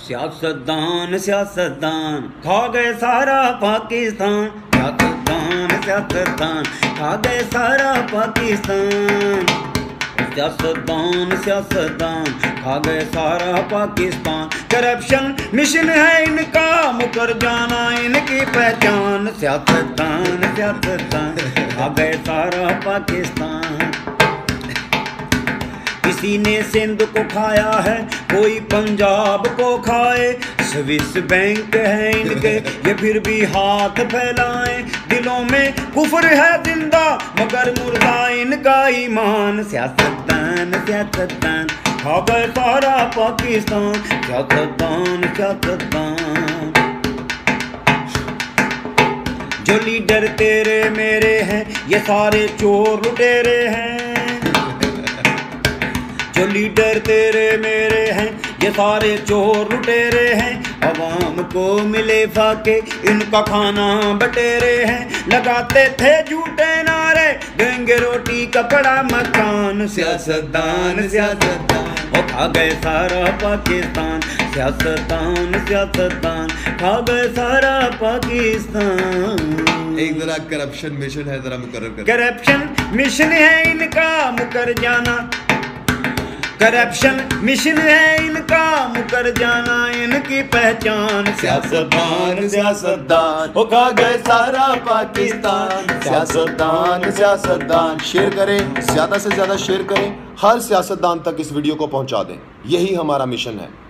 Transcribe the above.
सियासतदान सियासतदान खा गए सारा पाकिस्तान। सियासतदान सियासतदान खा गए सारा पाकिस्तान। सियासतदान सियासतदान खा गए सारा पाकिस्तान। करप्शन मिशन है इनका, मुकर जाना इनकी पहचान। सियासतदान सियासतदान खा गए सारा पाकिस्तान। किसी ने सिंध को खाया है, कोई पंजाब को खाए। स्विस बैंक है इनके, ये फिर भी हाथ फैलाएं। दिलों में कुफ्र है जिंदा, मगर मुर्दा इनका ईमान। सियासतदान सियासतदान खा गए सारा पाकिस्तान। सियासतदान सियासतदान। जो लीडर तेरे मेरे हैं, ये सारे चोर लुटेरे हैं। जो लीडर तेरे मेरे हैं, ये सारे चोर लुटेरे हैं। अवाम को मिले फाके, इनका खाना बटेरे हैं। लगाते थे झूठे नारे, देंगे रोटी कपड़ा मकान। सियासतदान सियासतदान वो खा गए सारा पाकिस्तान। सियासतदान सियासतदान खा गए सारा पाकिस्तान। एक जरा करप्शन मिशन है, जरा मुकर्रर कर। करप्शन मिशन है इनका, मुकर जाना। करप्शन मिशन है इनका, मुकर जाना इनकी पहचान। सियासतदान सियासतदान वो खा गए सारा पाकिस्तान। सियासतदान सियासतदान। शेयर करें, ज्यादा से ज्यादा शेयर करें, हर सियासतदान तक इस वीडियो को पहुंचा दें। यही हमारा मिशन है।